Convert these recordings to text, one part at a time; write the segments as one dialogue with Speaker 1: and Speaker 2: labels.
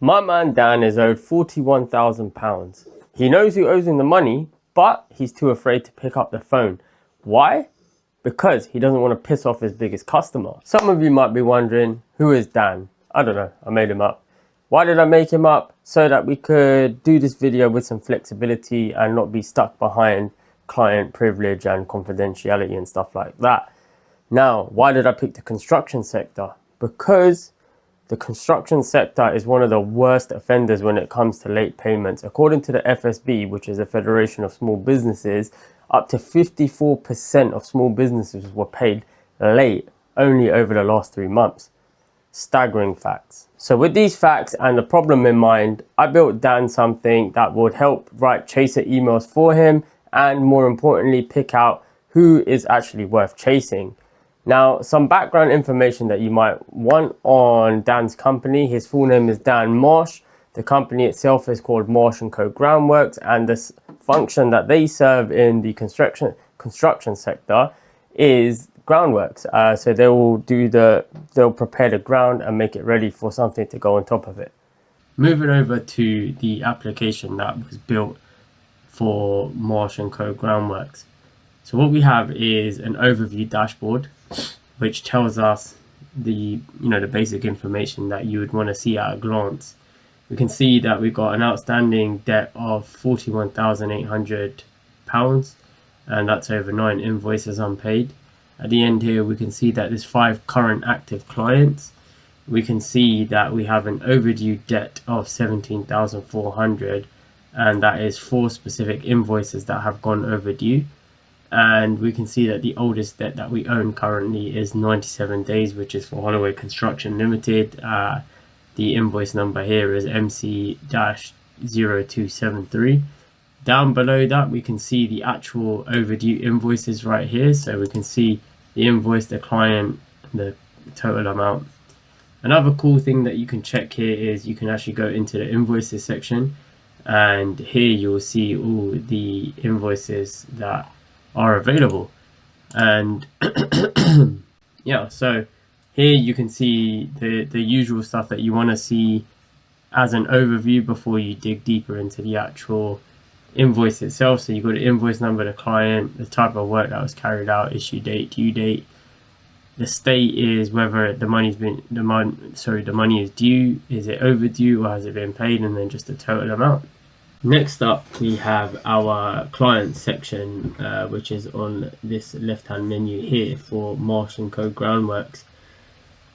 Speaker 1: My man Dan is owed £41,000. He knows who owes him the money, but he's too afraid to pick up the phone. Why? Because he doesn't want to piss off his biggest customer. Some of you might be wondering, who is Dan? I don't know, I made him up. Why did I make him up? So that we could do this video with some flexibility and not be stuck behind client privilege and confidentiality and stuff like that. Now, why did I pick the construction sector? Because the construction sector is one of the worst offenders when it comes to late payments. According to the FSB, which is the Federation of Small Businesses, up to 54% of small businesses were paid late only over the last 3 months. Staggering facts. So with these facts and the problem in mind, I built Dan something that would help write chaser emails for him and, more importantly, pick out who is actually worth chasing. Now, some background information that you might want on Dan's company. His full name is Dan Marsh. The company itself is called Marsh Co Groundworks, and this function that they serve in the construction sector is groundworks. So they'll prepare the ground and make it ready for something to go on top of it. Moving over to the application that was built for Marsh Co Groundworks. So what we have is an overview dashboard, which tells us the basic information that you would want to see at a glance. We can see that we've got an outstanding debt of £41,800, and that's over 9 invoices unpaid. At the end here, we can see that there's 5 current active clients. We can see that we have an overdue debt of £17,400, and that is 4 specific invoices that have gone overdue. And we can see that the oldest debt that we own currently is 97 days, which is for Holloway Construction Limited. The invoice number here is MC-0273. Down below that, we can see the actual overdue invoices right here. So we can see the invoice, the client, the total amount. Another cool thing that you can check here is you can actually go into the invoices section, and here you'll see all the invoices that are available. And yeah, so here you can see the usual stuff that you want to see as an overview before you dig deeper into the actual invoice itself. So you've got the invoice number, the client, the type of work that was carried out, issue date, due date. The state is whether the money is due, is it overdue, or has it been paid, and then just the total amount. Next up, we have our client section, which is on this left-hand menu here for Marsh Co Groundworks.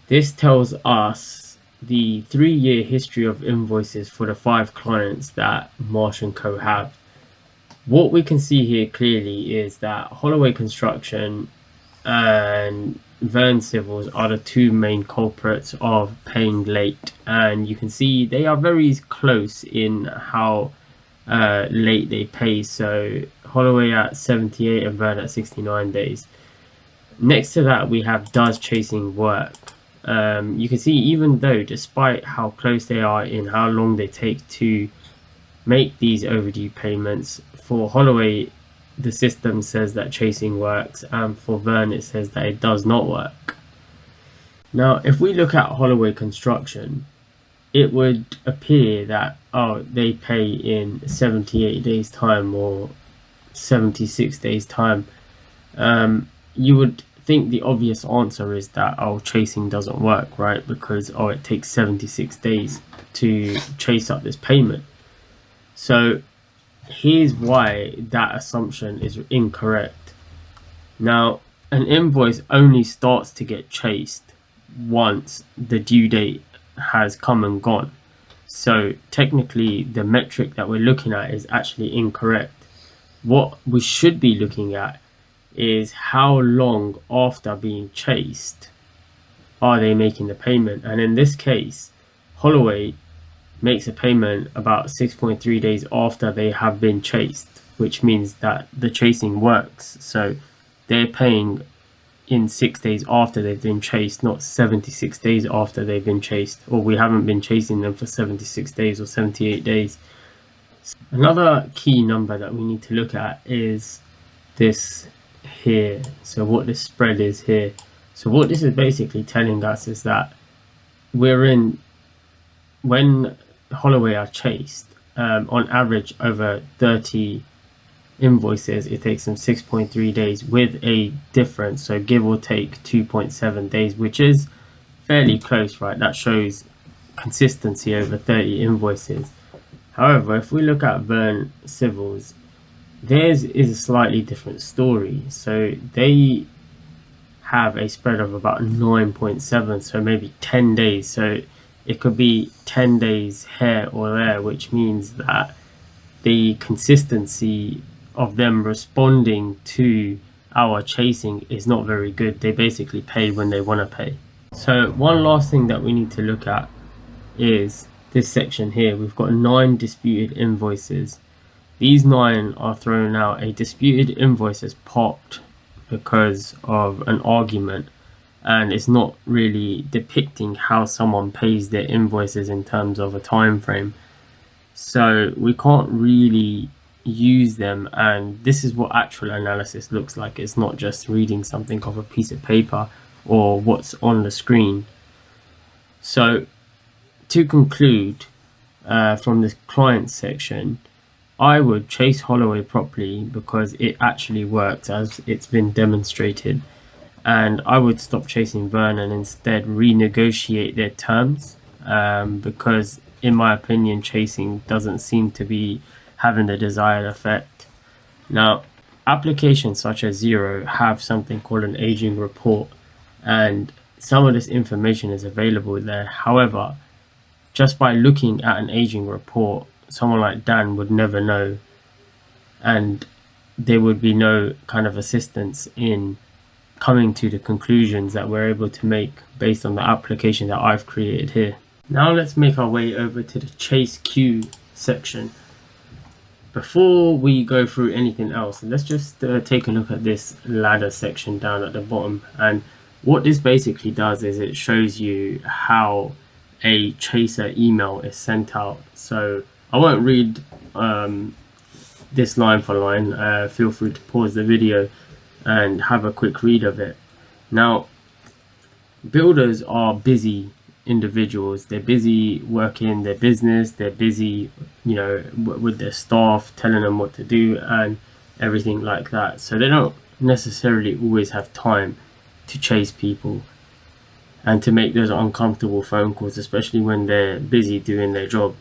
Speaker 1: This tells us the 3-year history of invoices for the 5 clients that Marsh Co have. What we can see here clearly is that Holloway Construction and Vern Civils are the 2 main culprits of paying late, and you can see they are very close in how late they pay. So Holloway at 78 and Vern at 69 days. Next to that, we have does chasing work. You can see, even though despite how close they are in how long they take to make these overdue payments, for Holloway the system says that chasing works, and for Vern it says that it does not work. Now if we look at Holloway Construction, it would appear that they pay in 78 days time or 76 days time. You would think the obvious answer is that chasing doesn't work, right? Because it takes 76 days to chase up this payment. So here's why that assumption is incorrect. Now, an invoice only starts to get chased once the due date has come and gone. So technically the metric that we're looking at is actually incorrect. What we should be looking at is how long after being chased are they making the payment. And in this case, Holloway makes a payment about 6.3 days after they have been chased, which means that the chasing works. So they're paying in 6 days after they've been chased, not 76 days after they've been chased, or we haven't been chasing them for 76 days or 78 days. Another key number that we need to look at is this here. So what this spread is here. So what this is basically telling us is that when Holloway are chased, on average over 30 invoices, it takes them 6.3 days with a difference, so give or take 2.7 days, which is fairly close, right? That shows consistency over 30 invoices. However, if we look at Vern Civils, theirs is a slightly different story. So they have a spread of about 9.7, so maybe 10 days. So it could be 10 days here or there, which means that the consistency of them responding to our chasing is not very good. They basically pay when they want to pay. So one last thing that we need to look at is this section here. We've got 9 disputed invoices. These 9 are thrown out. A disputed invoice is popped because of an argument, and it's not really depicting how someone pays their invoices in terms of a time frame. So we can't really use them, and this is what actual analysis looks like. It's not just reading something off a piece of paper or what's on the screen. So to conclude, from this client section, I would chase Holloway properly because it actually works, as it's been demonstrated, and I would stop chasing Vern and instead renegotiate their terms, because in my opinion chasing doesn't seem to be having the desired effect. Now, applications such as Xero have something called an aging report, and some of this information is available there. However, just by looking at an aging report, someone like Dan would never know, and there would be no kind of assistance in coming to the conclusions that we're able to make based on the application that I've created here. Now let's make our way over to the chase queue section. Before we go through anything else, let's just take a look at this ladder section down at the bottom. And what this basically does is it shows you how a chaser email is sent out. So I won't read this line for line. Feel free to pause the video and have a quick read of it. Now, builders are busy individuals. They're busy working their business. They're busy, with their staff, telling them what to do and everything like that. So they don't necessarily always have time to chase people and to make those uncomfortable phone calls, especially when they're busy doing their job.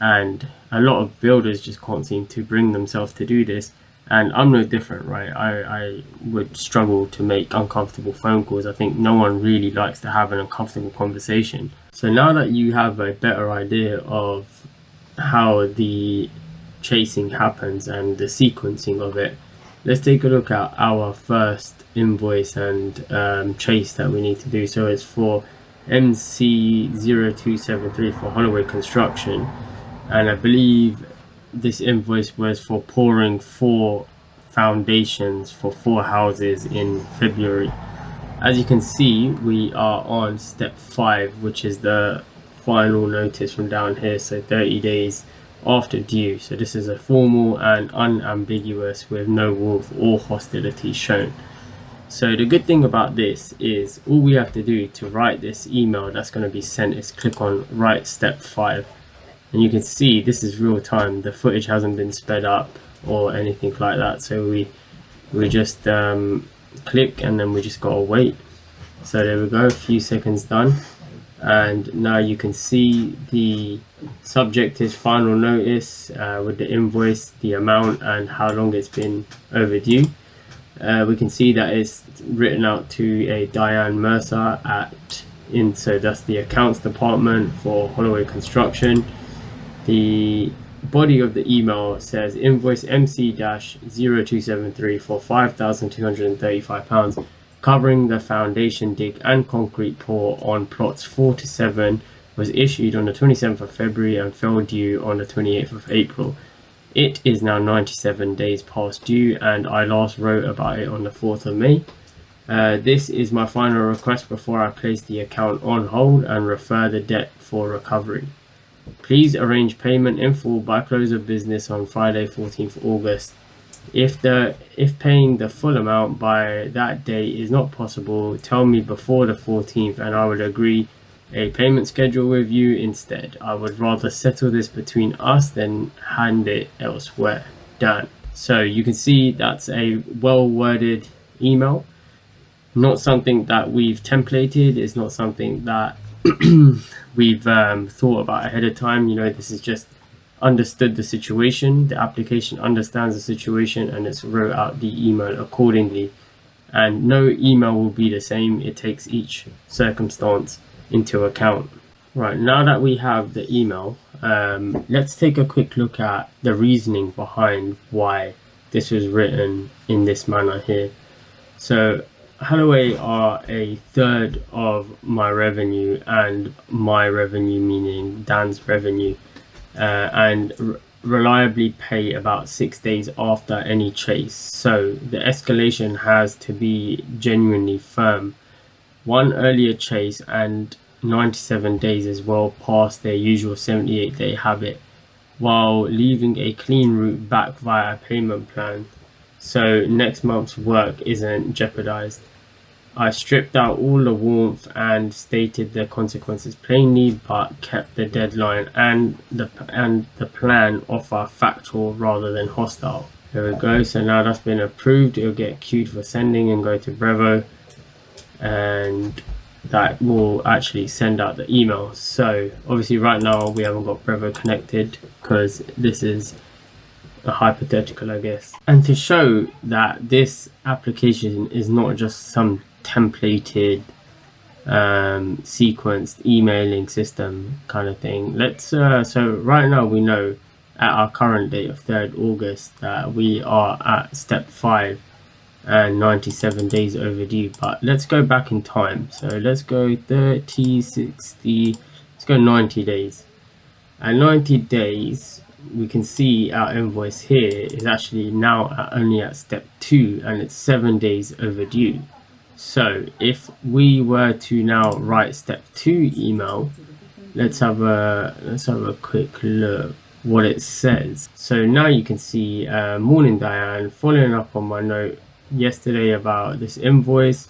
Speaker 1: And a lot of builders just can't seem to bring themselves to do this, and I'm no different, right? I would struggle to make uncomfortable phone calls. I think no one really likes to have an uncomfortable conversation. So now that you have a better idea of how the chasing happens and the sequencing of it, let's take a look at our first invoice and chase that we need to do. So it's for MC0273 for Holloway Construction, and I believe this invoice was for pouring 4 foundations for 4 houses in February. As you can see, we are on step 5, which is the final notice from down here, so 30 days after due. So this is a formal and unambiguous with no warmth or hostility shown. So the good thing about this is all we have to do to write this email that's going to be sent is click on write step 5. And you can see this is real time. The footage hasn't been sped up or anything like that. So we just click and then we just gotta wait. So there we go, a few seconds done. And now you can see the subject is final notice with the invoice, the amount and how long it's been overdue. We can see that it's written out to a Diane Mercer so that's the accounts department for Holloway Construction. The body of the email says invoice MC-0273 for £5,235 covering the foundation dig and concrete pour on plots 4 to 7, was issued on the 27th of February and fell due on the 28th of April. It is now 97 days past due, and I last wrote about it on the 4th of May. This is my final request before I place the account on hold and refer the debt for recovery. Please arrange payment in full by close of business on Friday 14th August. If paying the full amount by that date is not possible, tell me before the 14th and I will agree a payment schedule with you instead. I would rather settle this between us than hand it elsewhere. Dan. So you can see that's a well worded email, not something that we've templated. It's not something that we've thought about ahead of time. You know, this is just understood the situation. The application understands the situation and it's wrote out the email accordingly. And no email will be the same. It takes each circumstance into account. Right, now that we have the email, let's take a quick look at the reasoning behind why this was written in this manner here. So Holloway are a third of my revenue, and my revenue meaning Dan's revenue, and reliably pay about 6 days after any chase. So the escalation has to be genuinely firm. One earlier chase and 97 days as well past their usual 78-day habit, while leaving a clean route back via a payment plan, so next month's work isn't jeopardized. I stripped out all the warmth and stated the consequences plainly, but kept the deadline and the plan offer factual rather than hostile. There we go. So now that's been approved. It'll get queued for sending and go to Brevo, and that will actually send out the email. So obviously right now we haven't got Brevo connected because this is a hypothetical, I guess. And to show that this application is not just some templated sequenced emailing system kind of thing, let's so right now we know at our current date of 3rd August that we are at step 5 and 97 days overdue. But let's go back in time. So let's go 30, 60, let's go 90 days. At 90 days we can see our invoice here is actually now only at step 2 and it's 7 days overdue. So if we were to now write step 2 email, let's have a quick look what it says. So now you can see morning Diane, following up on my note yesterday about this invoice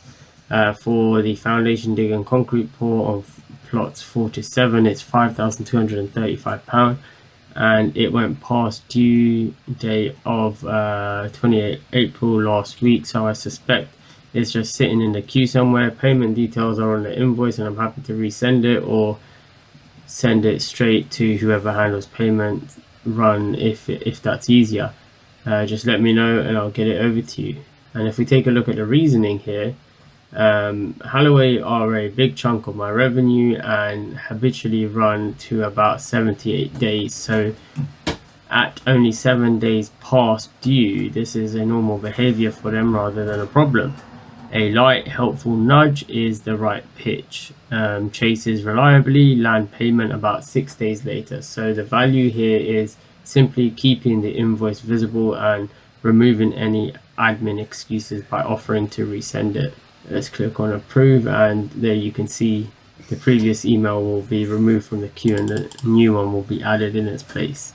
Speaker 1: for the foundation dig and concrete pour of plots 4 to 7. It's £5,235 and it went past due date of 28 April last week, so I suspect it's just sitting in the queue somewhere. Payment details are on the invoice and I'm happy to resend it or send it straight to whoever handles payment run if that's easier. Just let me know and I'll get it over to you. And if we take a look at the reasoning here, Holloway are a big chunk of my revenue and habitually run to about 78 days. So at only 7 days past due, this is a normal behavior for them rather than a problem. A light, helpful nudge is the right pitch. Chases reliably, land payment about 6 days later. So the value here is simply keeping the invoice visible and removing any admin excuses by offering to resend it. Let's click on approve, and there you can see the previous email will be removed from the queue and the new one will be added in its place.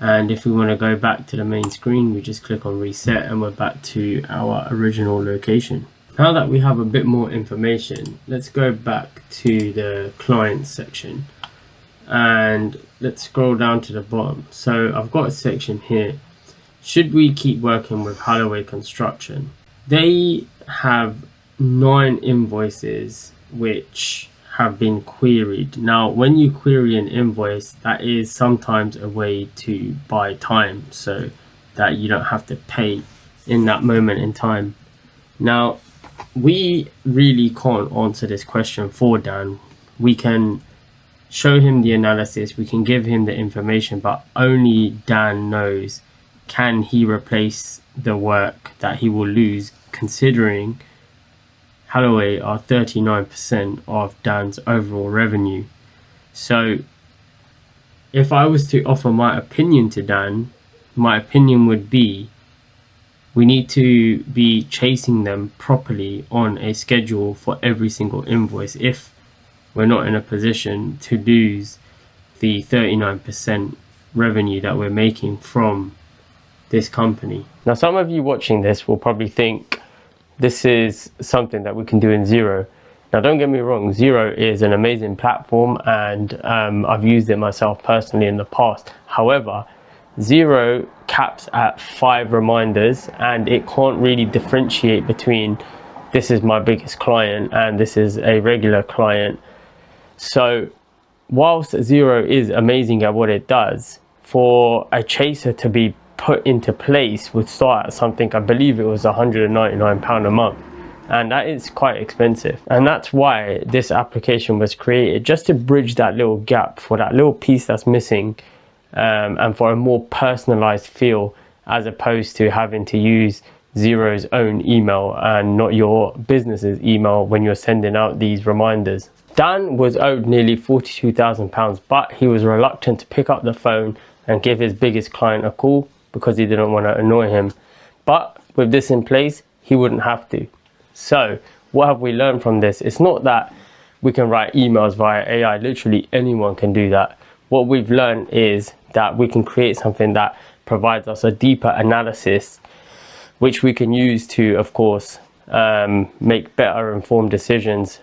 Speaker 1: And if we want to go back to the main screen, we just click on reset and we're back to our original location. Now that we have a bit more information, let's go back to the client section and let's scroll down to the bottom. So I've got a section here. Should we keep working with Holloway Construction? They have 9 invoices which have been queried. Now when you query an invoice, that is sometimes a way to buy time so that you don't have to pay in that moment in time. Now we really can't answer this question for Dan. We can show him the analysis, we can give him the information, but only Dan knows, can he replace the work that he will lose, considering Holloway are 39% of Dan's overall revenue. So if I was to offer my opinion to Dan, my opinion would be we need to be chasing them properly on a schedule for every single invoice if we're not in a position to lose the 39% revenue that we're making from this company. Now some of you watching this will probably think this is something that we can do in Xero, Now, don't get me wrong, Xero is an amazing platform, and I've used it myself personally in the past. However, Xero caps at 5 reminders, and it can't really differentiate between this is my biggest client and this is a regular client. So whilst Xero is amazing at what it does, for a chaser to be put into place would start at something, I believe it was £199 a month, and that is quite expensive. And that's why this application was created, just to bridge that little gap, for that little piece that's missing, and for a more personalized feel, as opposed to having to use Xero's own email and not your business's email when you're sending out these reminders. Dan was owed nearly £42,000, but he was reluctant to pick up the phone and give his biggest client a call because he didn't want to annoy him. But with this in place, he wouldn't have to. So what have we learned from this? It's not that we can write emails via AI. Literally anyone can do that. What we've learned is that we can create something that provides us a deeper analysis, which we can use to, of course, make better informed decisions.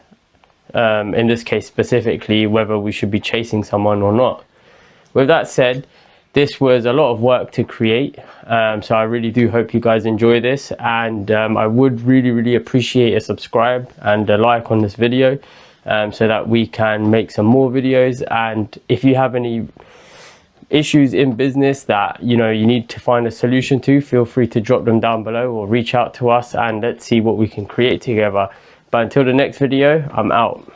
Speaker 1: In this case specifically, whether we should be chasing someone or not. With that said, this was a lot of work to create, so I really do hope you guys enjoy this, and I would really appreciate a subscribe and a like on this video, so that we can make some more videos. And if you have any issues in business that you need to find a solution to, feel free to drop them down below or reach out to us, and let's see what we can create together. But until the next video, I'm out.